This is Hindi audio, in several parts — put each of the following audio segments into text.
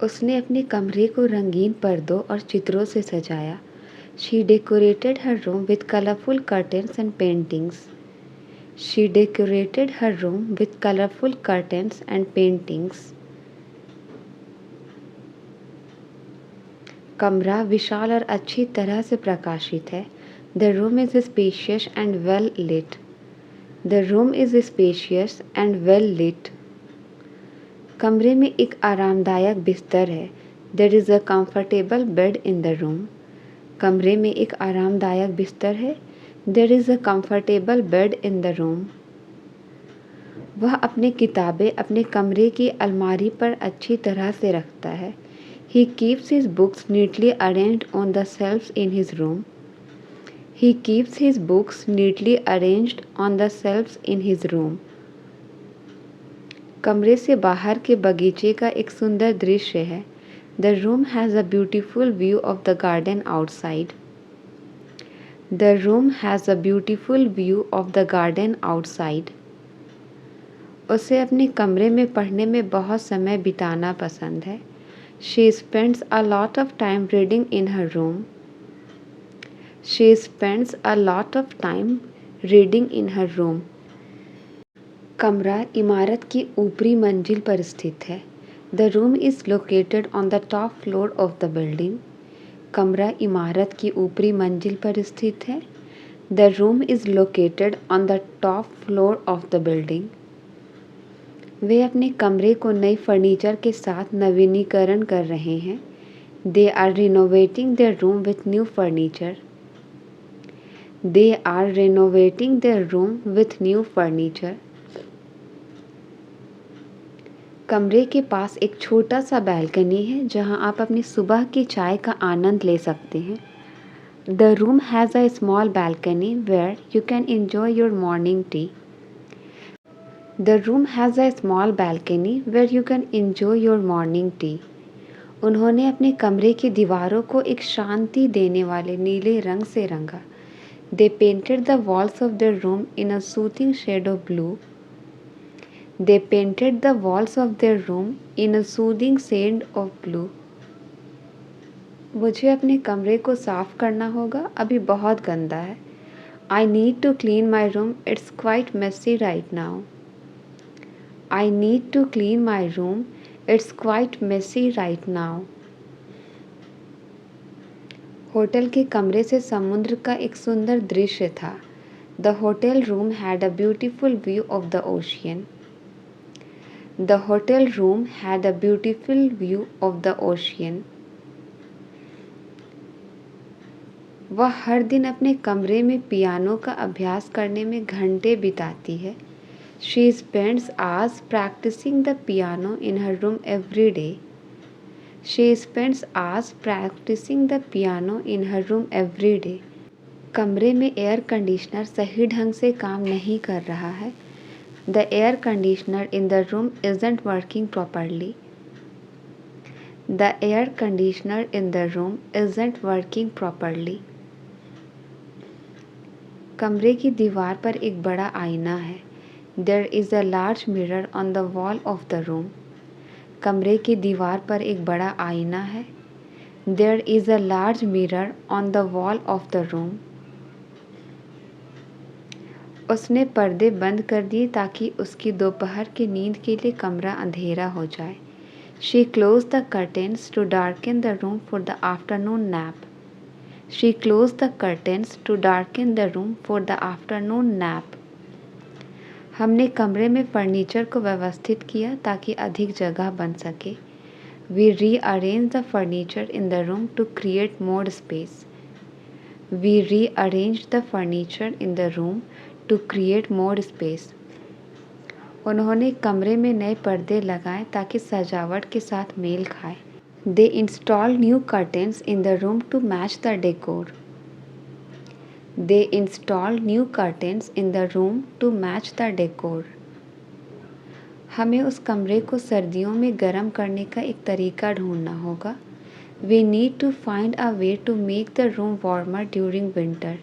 उसने अपने कमरे को रंगीन पर्दों और चित्रों से सजाया। She decorated her room with colorful curtains and paintings. She decorated her room with colorful curtains and paintings. कमरा विशाल और अच्छी तरह से प्रकाशित है। The room is spacious and well lit. The room is spacious and well lit. कमरे में एक आरामदायक बिस्तर है। There is a comfortable bed in the room. कमरे में एक आरामदायक बिस्तर है। There is a comfortable bed in the room. वह अपनी किताबें अपने कमरे की अलमारी पर अच्छी तरह से रखता है। He keeps his books neatly arranged on the shelves in his room. He keeps his books neatly arranged on the shelves in his room. कमरे से बाहर के बगीचे का एक सुंदर दृश्य है। The room has a beautiful view of the garden outside. The room has a beautiful view of the garden outside. उसे अपने कमरे में पढ़ने में बहुत समय बिताना पसंद है। She spends a lot of time reading in her room. She spends a lot of time reading in her room. कमरा इमारत की ऊपरी मंजिल पर स्थित है। The room is located on the top floor of the building. कमरा इमारत की ऊपरी मंजिल पर स्थित है। The room is located on the top floor of the building. वे अपने कमरे को नई फर्नीचर के साथ नवीनीकरण कर रहे हैं। They are renovating their room with new furniture. They are renovating their room with new furniture. कमरे के पास एक छोटा सा बालकनी है जहां आप अपनी सुबह की चाय का आनंद ले सकते हैं। The room has a small balcony where you can enjoy your morning tea. The room has a small balcony where you can enjoy your morning tea. उन्होंने अपने कमरे की दीवारों को एक शांति देने वाले नीले रंग से रंगा। They painted the walls of their room in a soothing shade of blue. They painted the walls of their room in a soothing shade of blue. मुझे अपने कमरे को साफ करना होगा, अभी बहुत गंदा है। I need to clean my room, it's quite messy right now. I need to clean my room, it's quite messy right now. Hotel के कमरे से समुद्र का एक सुंदर दृश्य था। The hotel room had a beautiful view of the ocean. The hotel room had a beautiful view of the ocean. वह हर दिन अपने कमरे में पियानो का अभ्यास करने में घंटे बिताती है। She spends hours practicing the piano in her room every day. She spends hours practicing the piano in her room every day. कमरे में एयर कंडीशनर सही ढंग से काम नहीं कर रहा है। The air conditioner in the room isn't working properly. The air conditioner in the room isn't working properly. कमरे की दीवार पर एक बड़ा आईना है। There is a large mirror on the wall of the room. कमरे की दीवार पर एक बड़ा आईना है। There is a large mirror on the wall of the room. उसने पर्दे बंद कर दिए ताकि उसकी दोपहर की नींद के लिए कमरा अंधेरा हो जाए। She closed the curtains to darken the room for the afternoon nap. She closed the curtains to darken the room for the afternoon nap. हमने कमरे में फर्नीचर को व्यवस्थित किया ताकि अधिक जगह बन सके। We rearranged the furniture in the room to create more space. We rearranged the furniture in the room to create more space. उन्होंने कमरे में नए पर्दे लगाए ताकि सजावट के साथ मेल खाए। They installed new curtains in the room to match the decor. They installed new curtains in the room to match the decor. हमें उस कमरे को सर्दियों में गर्म करने का एक तरीका ढूंढना होगा। We need to find a way to make the room warmer during winter.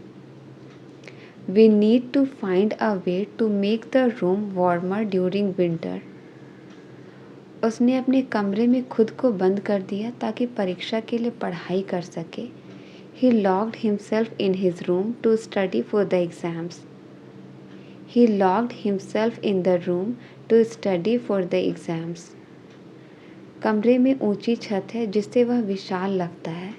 We need to find a way to make the room warmer during winter. उसने अपने कमरे में खुद को बंद कर दिया ताकि परीक्षा के लिए पढ़ाई कर सके। He locked himself in his room to study for the exams. He locked himself in the room to study for the exams. कमरे में ऊंची छत है जिससे वह विशाल लगता है।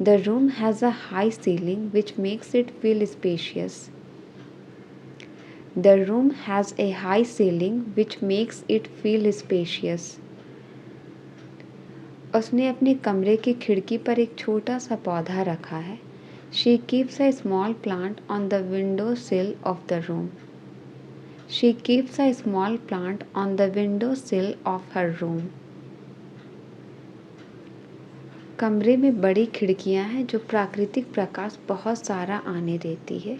The room has a high ceiling which makes it feel spacious. The room has a high ceiling which makes it feel spacious. उसने अपने कमरे की खिड़की पर एक छोटा सा पौधा रखा है। She keeps a small plant on the window sill of the room. She keeps a small plant on the window sill of her room. कमरे में बड़ी खिड़कियां हैं जो प्राकृतिक प्रकाश बहुत सारा आने देती है।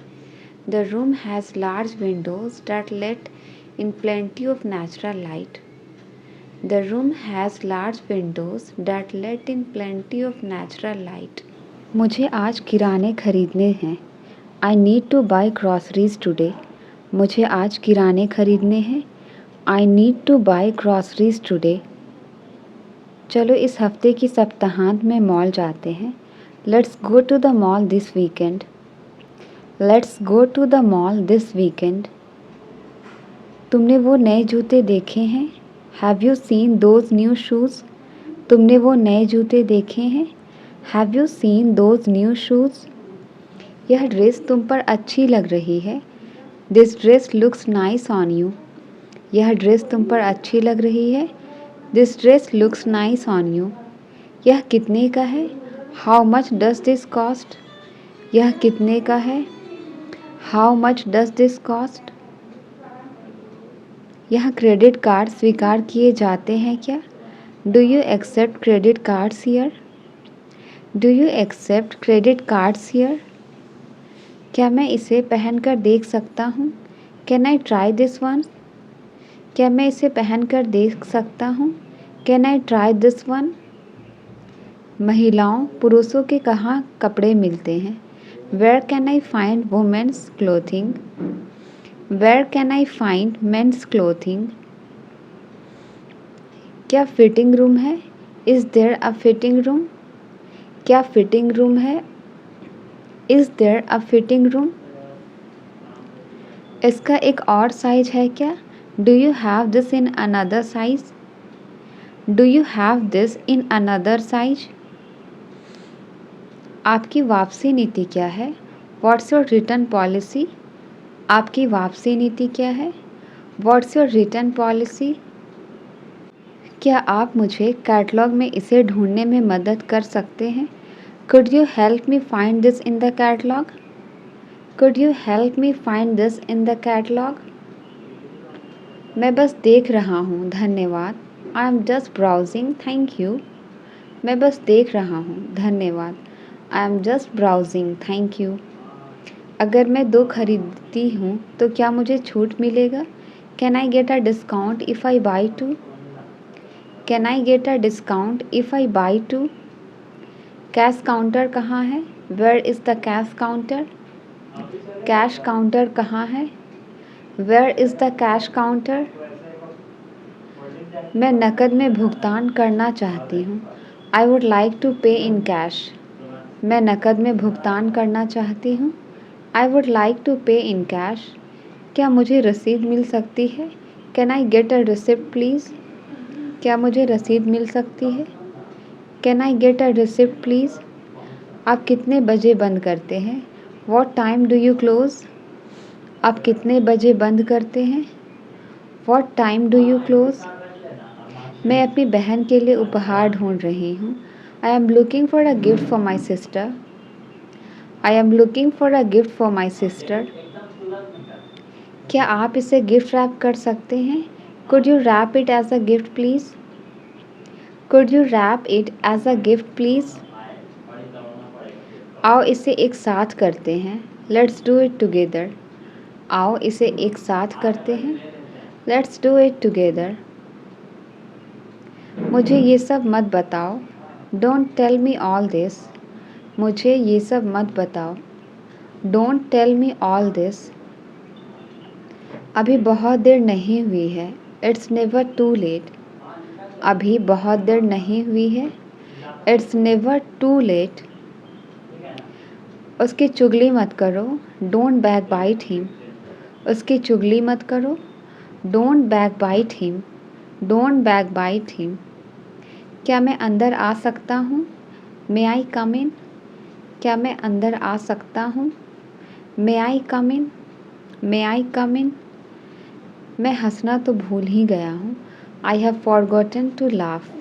The room has large windows that let in plenty of natural light. The room has large windows that let in plenty of natural light. मुझे आज किराने खरीदने हैं। I need to buy groceries today. मुझे आज किराने खरीदने हैं। I need to buy groceries today. चलो इस हफ्ते की सप्ताहांत में मॉल जाते हैं। Let's go to the mall this weekend. Let's go to the mall this weekend. तुमने वो नए जूते देखे हैं? Have you seen those new shoes? तुमने वो नए जूते देखे हैं? Have you seen those new shoes? यह ड्रेस तुम पर अच्छी लग रही है। This dress looks nice on you. यह ड्रेस तुम पर अच्छी लग रही है। This dress looks nice on you. यह कितने का है? How much does this cost? यह कितने का है? How much does this cost? यह क्रेडिट कार्ड स्वीकार किए जाते हैं क्या? Do you accept credit cards here? Do you accept credit cards here? क्या मैं इसे पहनकर देख सकता हूँ? Can I try this one? क्या मैं इसे पहनकर देख सकता हूँ? Can I try this one? महिलाओं पुरुषों के कहाँ कपड़े मिलते हैं? Where can I find women's clothing? Where can I find men's clothing? क्या फिटिंग रूम है? Is there a fitting room? क्या फिटिंग रूम है? Is there a fitting room? इसका एक और साइज है क्या? Do you have this in another size? Do you have this in another size? आपकी वापसी नीति क्या है? What's your return policy? आपकी वापसी नीति क्या है? What's your return policy? क्या आप मुझे कैटलॉग में इसे ढूंढने में मदद कर सकते हैं? Could you help me find this in the catalog? Could you help me find this in the catalog? मैं बस देख रहा हूँ, धन्यवाद। I am just browsing, thank you. मैं बस देख रहा हूँ, धन्यवाद। I am just browsing, thank you. अगर मैं 2 खरीदती हूँ तो क्या मुझे छूट मिलेगा? Can I get a discount if I buy 2? Can I get a discount if I buy 2? Cash counter कहाँ है? Where is the cash counter? Cash counter कहाँ है? Where is the cash counter? मैं नकद में भुगतान करना चाहती हूँ। I would like to pay in cash. मैं नकद में भुगतान करना चाहती हूँ। I would like to pay in cash. क्या मुझे रसीद मिल सकती है? Can I get a receipt please? क्या मुझे रसीद मिल सकती है? Can I get a receipt please? आप कितने बजे बंद करते हैं? What time do you close? आप कितने बजे बंद करते हैं? What time do you close? मैं अपनी बहन के लिए उपहार ढूंढ रही हूँ। I am looking for a gift for my sister. I am looking for a gift for my sister. क्या आप इसे गिफ्ट रैप कर सकते हैं? Could you wrap it as a gift please? Could you wrap it as a gift please? आओ इसे एक साथ करते हैं। Let's do it together. आओ इसे एक साथ करते हैं। Let's do it together. मुझे ये सब मत बताओ। Don't tell me all this. मुझे ये सब मत बताओ। Don't tell me all this. अभी बहुत देर नहीं हुई है। It's never too late. अभी बहुत देर नहीं हुई है। It's never too late. उसकी चुगली मत करो। Don't backbite him. उसकी चुगली मत करो। Don't backbite him. Don't backbite him. क्या मैं अंदर आ सकता हूँ? मे आई कम इन? क्या मैं अंदर आ सकता हूँ? मे आई कम इन? मे आई कम इन? मैं हंसना तो भूल ही गया हूँ। I have forgotten to laugh.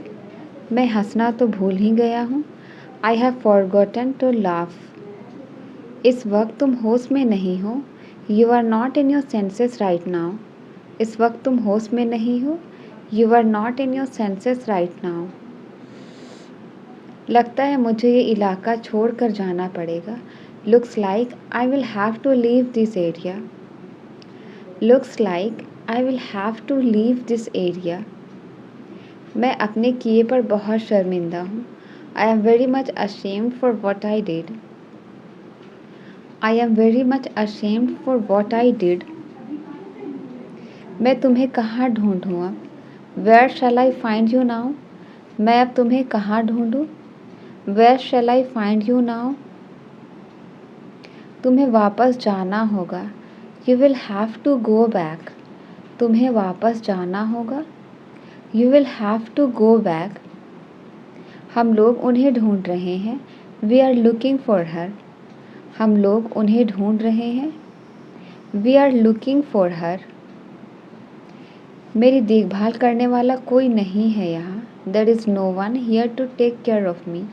मैं हंसना तो भूल ही गया हूँ। I have forgotten to laugh. इस वक्त तुम होश में नहीं हो। You are not in your senses right now. इस वक्त तुम होश में नहीं हो। You are not in your senses right now. लगता है मुझे ये इलाका छोड़ कर जाना पड़ेगा। Looks like I will have to leave this area. Looks like I will have to leave this area. मैं अपने किए पर बहुत शर्मिंदा हूँ। I am very much ashamed for what I did. I am very much ashamed for what I did. मैं तुम्हें कहाँ ढूंढूँ अब? Where shall I find you now? मैं अब तुम्हें कहाँ ढूंढूँ? Where shall I find you now? तुम्हें वापस जाना होगा। You will have to go back. तुम्हें वापस जाना होगा। You will have to go back. हम लोग उन्हें ढूंढ रहे हैं। We are looking for her. हम लोग उन्हें ढूंढ रहे हैं। We are looking for her. मेरी देखभाल करने वाला कोई नहीं है यहाँ। There is no one here to take care of me.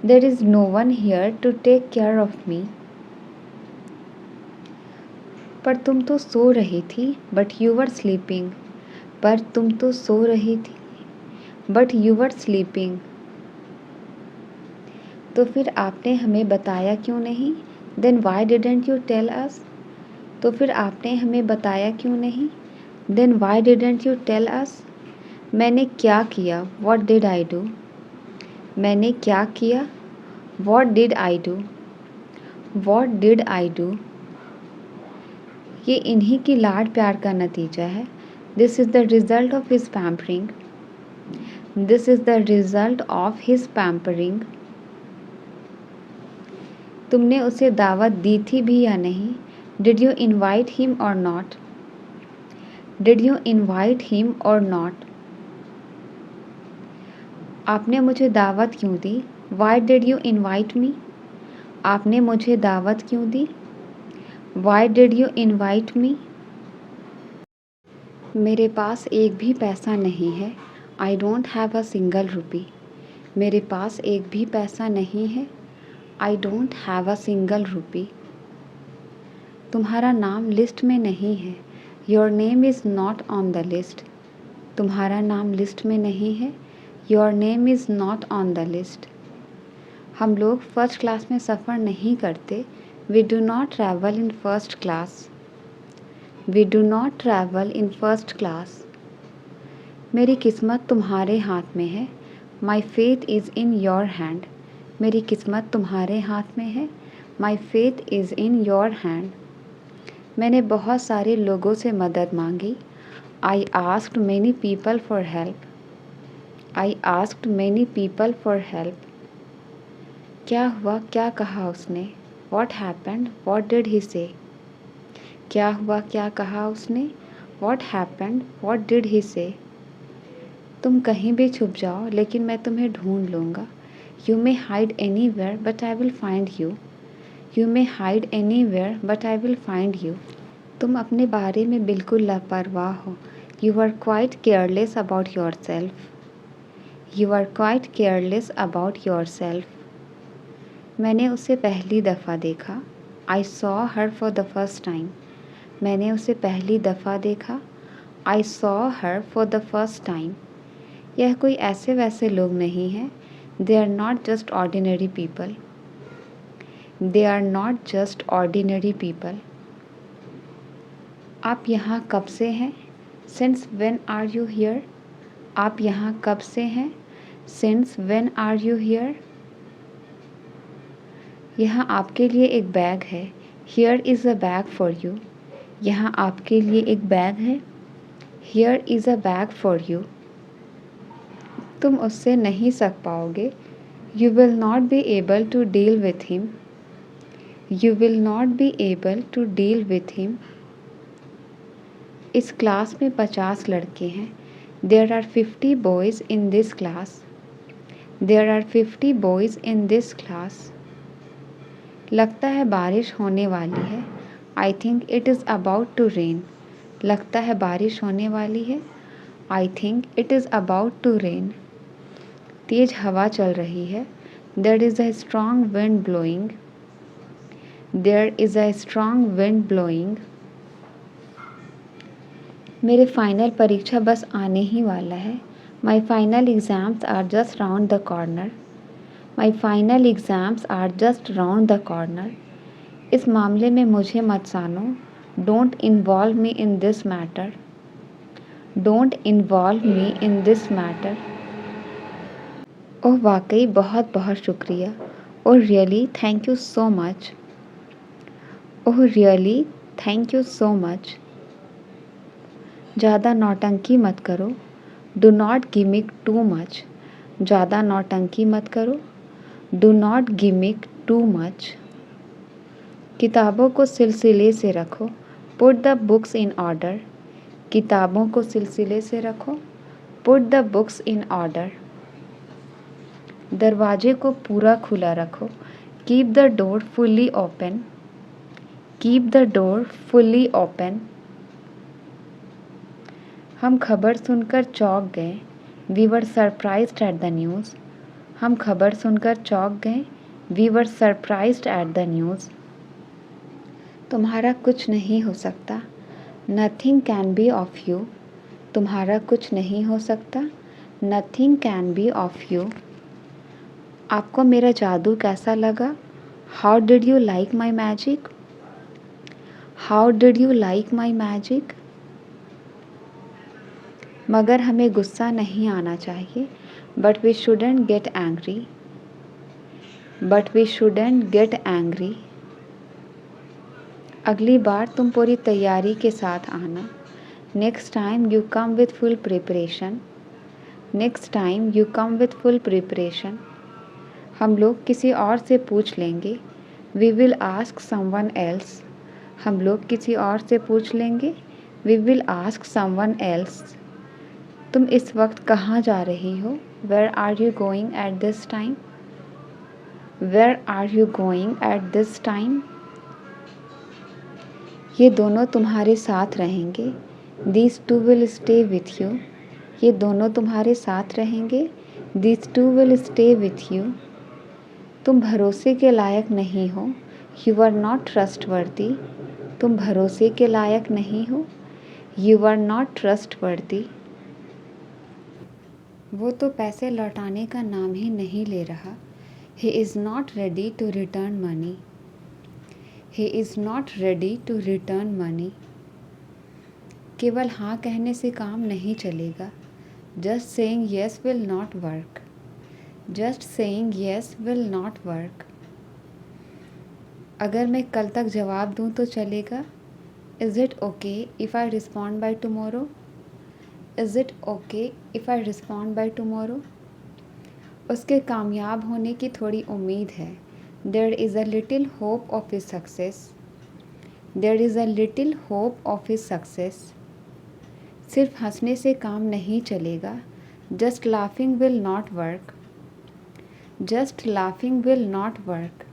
There is no one here to take care of me. पर तुम तो सो रही थी। But you were sleeping. पर तुम तो सो रही थी। But you were sleeping. तो फिर आपने हमें बताया क्यों नहीं? Then why didn't you tell us? तो फिर आपने हमें बताया क्यों नहीं? Then why didn't you tell us? मैंने क्या किया? What did I do? मैंने क्या किया? What did I do? What did I do? ये इन्हीं की लाड प्यार का नतीजा है। This is the result of his pampering. This is the result of his pampering. तुमने उसे दावत दी थी भी या नहीं? Did you invite him or not? Did you invite him or not? आपने मुझे दावत क्यों दी? Why did you invite me? आपने मुझे दावत क्यों दी? Why did you invite me? मेरे पास एक भी पैसा नहीं है। I don't have a single rupee. मेरे पास एक भी पैसा नहीं है। I don't have a single rupee. तुम्हारा नाम लिस्ट में नहीं है। Your name is not on the list. तुम्हारा नाम लिस्ट में नहीं है। Your name is not on the list. हम लोग फर्स्ट क्लास में सफ़र नहीं करते। We do not travel in first class. We do not travel in first class. मेरी किस्मत तुम्हारे हाथ में है। My faith is in your hand. मेरी किस्मत तुम्हारे हाथ में है। My faith is in your hand. मैंने बहुत सारे लोगों से मदद मांगी। I asked many people for help. I asked many people for help. क्या हुआ? क्या कहा उसने? What happened? What did he से? क्या हुआ? क्या कहा उसने? What happened? What did he से? तुम कहीं भी छुप जाओ लेकिन मैं तुम्हें ढूंढ लूँगा। You may hide anywhere but I will find you. You may hide anywhere but I will find you. तुम अपने बारे में बिल्कुल लापरवाह हो। You are quite careless about yourself. You are quite careless about yourself. मैंने उसे पहली दफ़ा देखा। I saw her for the first time. मैंने उसे पहली दफ़ा देखा। I saw her for the first time. यह कोई ऐसे वैसे लोग नहीं हैं। They are not just ordinary people. They are not just ordinary people. आप यहाँ कब से हैं? Since when are you here? आप यहाँ कब से हैं? Since when are you here? यहाँ आपके लिए एक बैग है। Here is a bag for you. यहाँ आपके लिए एक बैग है। Here is a bag for you. तुम उससे नहीं सक पाओगे। You will not be able to deal with him. You will not be able to deal with him. इस क्लास में 50 लड़के हैं। There are 50 boys in this class. There are 50 boys in this class. लगता है बारिश होने वाली है। I think it is about to rain. लगता है बारिश होने वाली है। I think it is about to rain. तेज हवा चल रही है। There is a strong wind blowing. There is a strong wind blowing. मेरे फाइनल परीक्षा बस आने ही वाला है। My final exams are just round the corner. My final exams are just round the corner. इस मामले में मुझे मत जानो। Don't involve me in this matter. Don't involve me in this matter. ओह वाकई बहुत बहुत शुक्रिया। Oh really thank you so much. Oh really thank you so much. ज़्यादा नौटंकी मत करो। Do not gimmick too much. ज़्यादा नौटंकी मत करो। Do not gimmick too much. किताबों को सिलसिले से रखो। Put the books in order. किताबों को सिलसिले से रखो। Put the books in order. दरवाजे को पूरा खुला रखो। Keep the door fully open. Keep the door fully open. हम खबर सुनकर चौंक गए। We were surprised at the news. हम खबर सुनकर चौंक गए। We were surprised at the news. तुम्हारा कुछ नहीं हो सकता। Nothing can be of you. तुम्हारा कुछ नहीं हो सकता। Nothing can be of you. आपको मेरा जादू कैसा लगा? How did you like my magic? How did you like my magic? मगर हमें गुस्सा नहीं आना चाहिए। But we shouldn't get angry. But we shouldn't get angry. अगली बार तुम पूरी तैयारी के साथ आना। Next time you come with full preparation. Next time you come with full preparation. हम लोग किसी और से पूछ लेंगे। We will ask someone else. हम लोग किसी और से पूछ लेंगे। We will ask someone else. तुम इस वक्त कहाँ जा रही हो? Where are you going at this time? Where are you going at this time? ये दोनों तुम्हारे साथ रहेंगे। These two will stay with you. ये दोनों तुम्हारे साथ रहेंगे। These two will stay with you. तुम भरोसे के लायक नहीं हो। You are not trustworthy. तुम भरोसे के लायक नहीं हो। You are not trustworthy. वो तो पैसे लौटाने का नाम ही नहीं ले रहा। He is not ready to return money. He is not ready to return money. केवल हाँ कहने से काम नहीं चलेगा। Just saying yes will not work. Just saying yes will not work. अगर मैं कल तक जवाब दूँ तो चलेगा? Is it okay if I respond by tomorrow? Is it okay if I respond by tomorrow? उसके कामयाब होने की थोड़ी उम्मीद है। There is a little hope of his success. There is a little hope of his success. सिर्फ हंसने से काम नहीं चलेगा। Just laughing will not work. Just laughing will not work.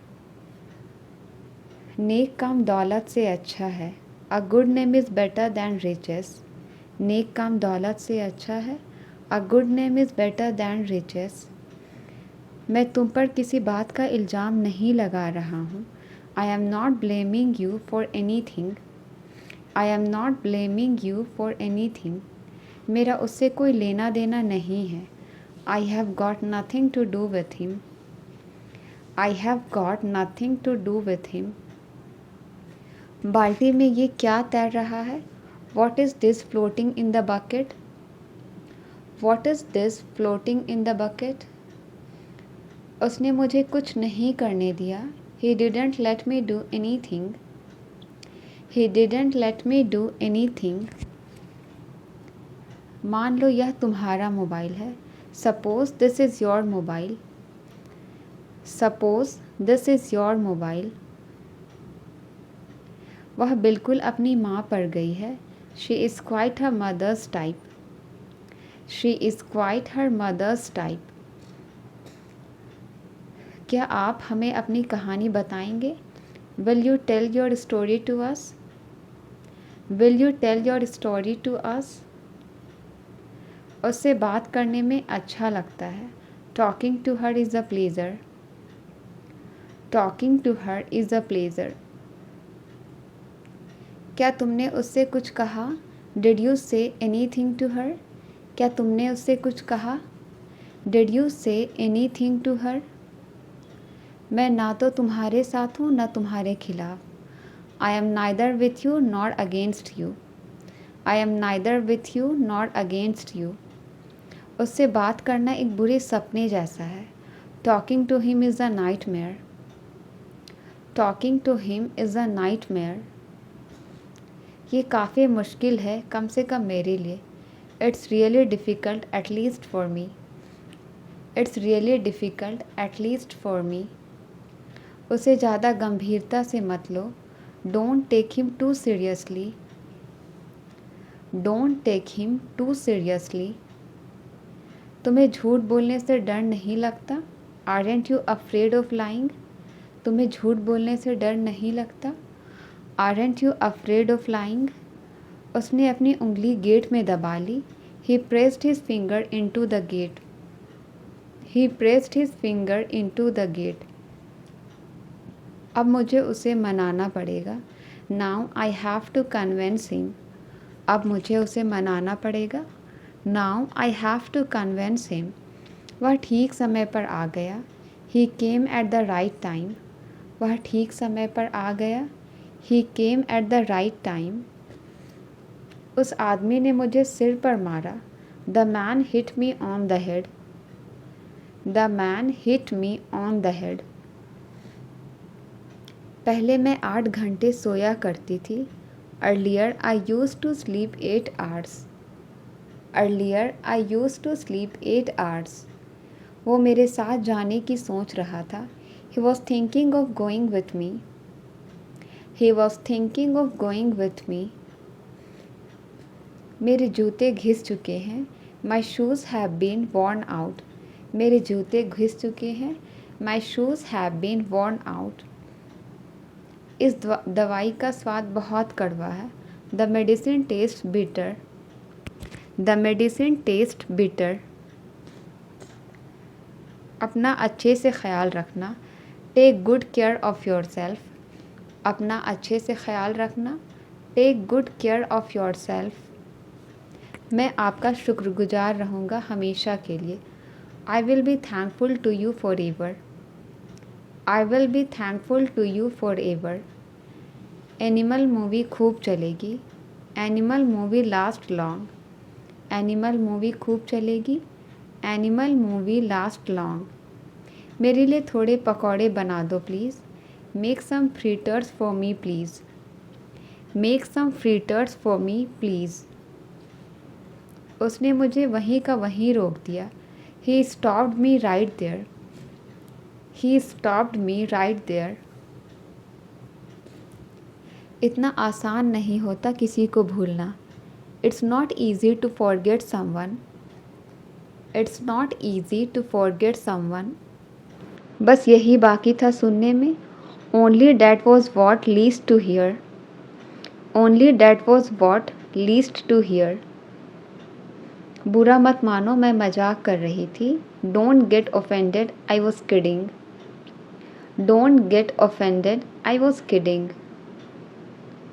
नेक काम दौलत से अच्छा है। A good name is better than riches. नेक काम दौलत से अच्छा है। A good name is better than riches. मैं तुम पर किसी बात का इल्ज़ाम नहीं लगा रहा हूँ। I am not blaming you for anything. I am not blaming you for anything. मेरा उससे कोई लेना देना नहीं है। I have got nothing to do with him. I have got nothing to do with him. बाल्टी में ये क्या तैर रहा है? What is this floating in the bucket? What is this floating in the bucket? उसने मुझे कुछ नहीं करने दिया। He didn't let me do anything. He didn't let me do anything. मान लो यह तुम्हारा मोबाइल है। Suppose this is your mobile. Suppose this is your mobile. वह बिल्कुल अपनी माँ पर गई है. She is quite her mother's type. She is quite her mother's type. क्या आप हमें अपनी कहानी बताएंगे? Will you tell your story to us? Will you tell your story to us? उससे बात करने में अच्छा लगता है. Talking to her is a pleasure. Talking to her is a pleasure. क्या तुमने उससे कुछ कहा? Did you say anything to her? क्या तुमने उससे कुछ कहा? Did you say anything to her? मैं ना तो तुम्हारे साथ हूँ ना तुम्हारे खिलाफ. I am neither with you nor against you. I am neither with you nor against you. उससे बात करना एक बुरे सपने जैसा है. Talking to him is a nightmare. Talking to him is a nightmare. ये काफ़ी मुश्किल है कम से कम मेरे लिए. It's really difficult at least for me. It's really difficult at least for me. उसे ज़्यादा गंभीरता से मत लो. Don't take him too seriously. Don't take him too seriously. तुम्हें झूठ बोलने से डर नहीं लगता? Aren't you afraid of lying? तुम्हें झूठ बोलने से डर नहीं लगता? Aren't you afraid of lying? उसने अपनी उंगली गेट में दबा ली. He pressed his finger into the gate. He pressed his finger into the gate. अब मुझे उसे मनाना पड़ेगा. Now I have to convince him. अब मुझे उसे मनाना पड़ेगा. Now I have to convince him. वह ठीक समय पर आ गया. He came at the right time. वह ठीक समय पर आ गया. He came at the right time. उस आदमी ने मुझे सिर पर मारा. The man hit me on the head. The man hit me on the head. पहले मैं 8 घंटे सोया करती थी. Earlier I used to sleep 8 hours. Earlier I used to sleep 8 hours. वो मेरे साथ जाने की सोच रहा था. He was thinking of going with me. He was thinking of going with me. मेरे जूते घिस चुके हैं. My shoes have been worn out. मेरे जूते घिस चुके हैं. My shoes have been worn out. इस दवाई का स्वाद बहुत कड़वा है. The medicine tastes bitter. The medicine tastes bitter. अपना अच्छे से ख्याल रखना. Take good care of yourself. अपना अच्छे से ख्याल रखना. Take good care of yourself. मैं आपका शुक्रगुजार रहूँगा हमेशा के लिए. I will be thankful to you forever. I will be thankful to you forever. Animal movie खूब चलेगी. Animal movie last long. Animal movie खूब चलेगी. Animal movie last long. मेरे लिए थोड़े पकौड़े बना दो please. Make some fritters for me please. Make some fritters for me please. उसने मुझे वहीं का वहीं रोक दिया. He stopped me right there. He stopped me right there. इतना आसान नहीं होता किसी को भूलना. It's not easy to forget someone. It's not easy to forget someone. बस यही बाकी था सुनने में. Only that was what least to hear. Only that was what least to hear. बुरा मत मानो मैं मजाक कर रही थी. Don't get offended, I was kidding. Don't get offended, I was kidding.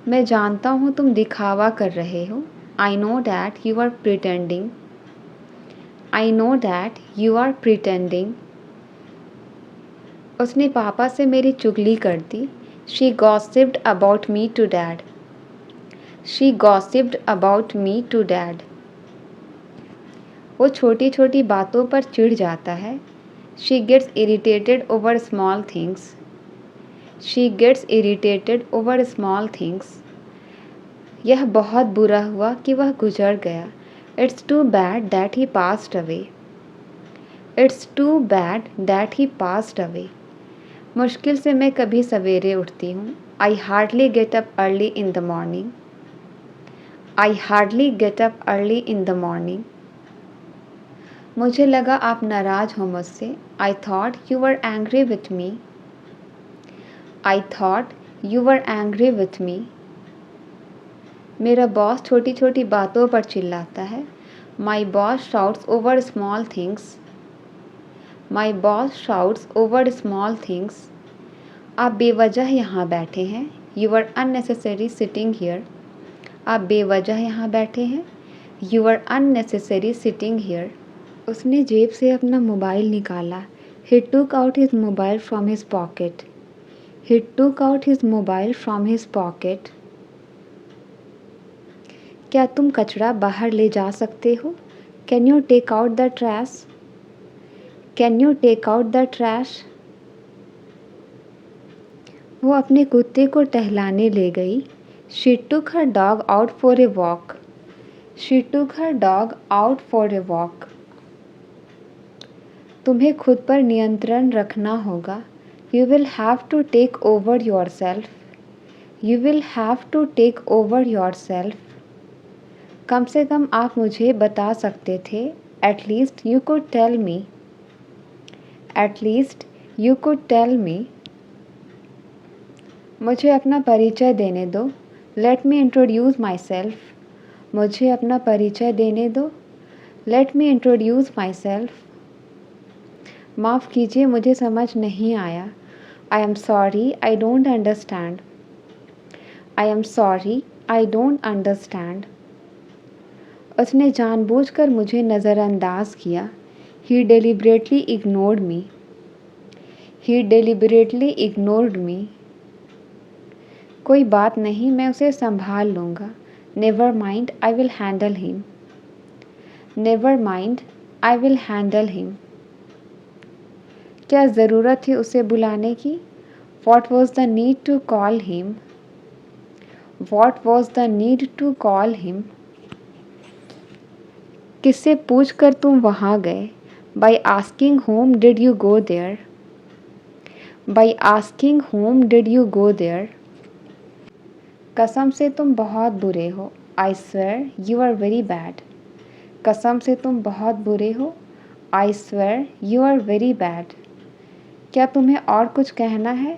मैं जानता हूँ तुम दिखावा कर रहे हो. I know that you are pretending. I know that you are pretending. उसने पापा से मेरी चुगली कर दी. She gossiped about me to dad. She gossiped about me to dad. वो छोटी छोटी बातों पर चिढ़ जाता है. She gets irritated over small things. She gets irritated over small things. यह बहुत बुरा हुआ कि वह गुजर गया. It's too bad that he passed away. It's too bad that he passed away. मुश्किल से मैं कभी सवेरे उठती हूँ। I hardly get up early in the morning. I hardly get up early in the morning. मुझे लगा आप नाराज़ हो मुझसे। I thought you were angry with me. I thought you were angry with me. मेरा बॉस छोटी छोटी बातों पर चिल्लाता है। My boss shouts over small things. My boss shouts over small things. आप बेवजह यहाँ बैठे हैं। You are unnecessary sitting here. आप बेवजह यहाँ बैठे हैं। You are unnecessary sitting here. उसने जेब से अपना मोबाइल निकाला। He took out his mobile from his pocket. He took out his mobile from his pocket. क्या तुम कचरा बाहर ले जा सकते हो? Can you take out the trash? Can you take out the trash? वो अपने कुत्ते को टहलाने ले गई। She took her dog out for a walk. She took her dog out for a walk. तुम्हें खुद पर नियंत्रण रखना होगा। You will have to take over yourself. You will have to take over yourself. कम से कम आप मुझे बता सकते थे। At least you could tell me. At least you could tell me. मुझे अपना परिचय देने दो। Let me introduce myself. मुझे अपना परिचय देने दो। Let me introduce myself. माफ़ कीजिए, मुझे समझ नहीं आया। I am sorry, I don't understand. I am sorry, I don't understand. उसने जानबूझकर मुझे नज़रअंदाज किया। He deliberately ignored me. He deliberately ignored me. कोई बात नहीं, मैं उसे संभाल लूँगा। Never mind, I will handle him. Never mind, I will handle him. क्या ज़रूरत थी उसे बुलाने की? What was the need to call him? What was the need to call him? किससे पूछकर तुम वहाँ गए? By asking whom did you go there? By asking whom did you go there? कसम से तुम बहुत बुरे हो। I swear you are very bad. कसम से तुम बहुत बुरे हो। I swear you are very bad. क्या तुम्हें और कुछ कहना है?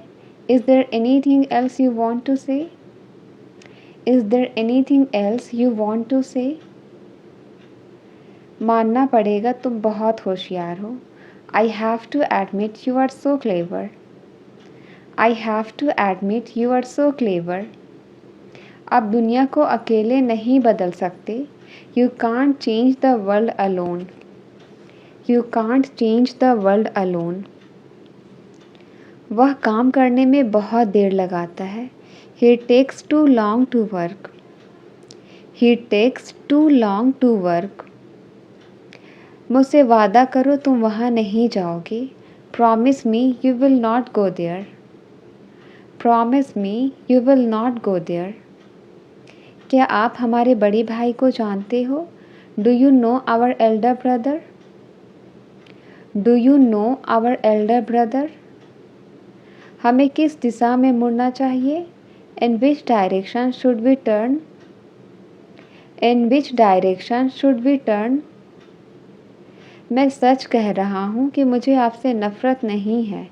Is there anything else you want to say? Is there anything else you want to say? मानना पड़ेगा तुम बहुत होशियार हो। I have to admit you are so clever. I have to admit you are so clever. आप दुनिया को अकेले नहीं बदल सकते। You can't change the world alone. You can't change the world alone. वह काम करने में बहुत देर लगाता है। He takes too long to work. He takes too long to work. मुझसे वादा करो तुम वहाँ नहीं जाओगे। Promise me you will not go there. Promise me you will not go there. क्या आप हमारे बड़े भाई को जानते हो? Do you know our elder brother? Do you know our elder brother? हमें किस दिशा में मुड़ना चाहिए? In which direction should we turn? In which direction should we turn? मैं सच कह रहा हूँ कि मुझे आपसे नफ़रत नहीं है।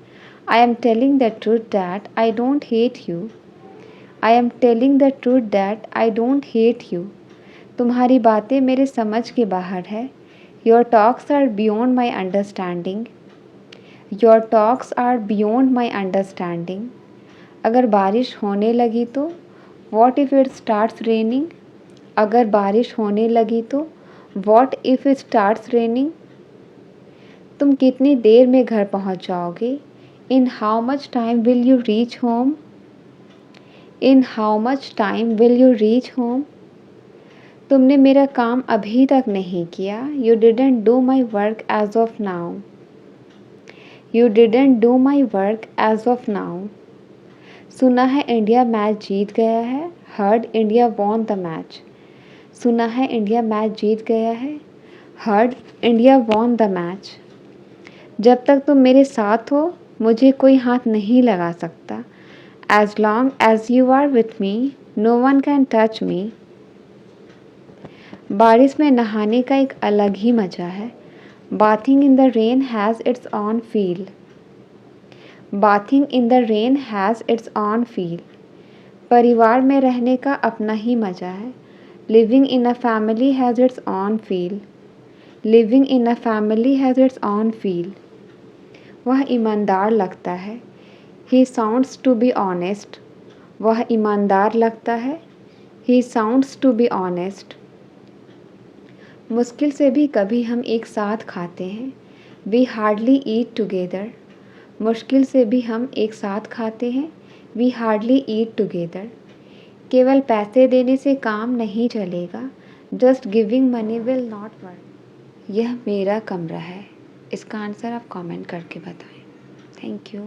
I am telling the truth that I don't hate you. I am telling the truth that I don't hate you. तुम्हारी बातें मेरे समझ के बाहर है। Your talks are beyond my understanding. Your talks are beyond my understanding. अगर बारिश होने लगी तो? What if it starts raining? अगर बारिश होने लगी तो? What if it starts raining? तुम कितनी देर में घर पहुंच जाओगे? In how much time will you reach home? In how much time will you reach home? तुमने मेरा काम अभी तक नहीं किया। You didn't do my work as of now. You didn't do my work as of now. सुना है इंडिया मैच जीत गया है। Heard India won the match. सुना है इंडिया मैच जीत गया है। Heard India won the match. जब तक तुम मेरे साथ हो मुझे कोई हाथ नहीं लगा सकता। As long as you are with me no one can touch me. बारिश में नहाने का एक अलग ही मज़ा है। Bathing in the rain has its own feel. Bathing in the rain has its own feel. परिवार में रहने का अपना ही मज़ा है। Living in a family has its own feel. Living in a family has its own feel. वह ईमानदार लगता है। He sounds to be honest. वह ईमानदार लगता है। He sounds to be honest. मुश्किल से भी कभी हम एक साथ खाते हैं। We hardly eat together. मुश्किल से भी हम एक साथ खाते हैं। We hardly eat together. केवल पैसे देने से काम नहीं चलेगा। Just giving money will not work. यह मेरा कमरा है। इसका आंसर आप कमेंट करके बताएं। Thank you.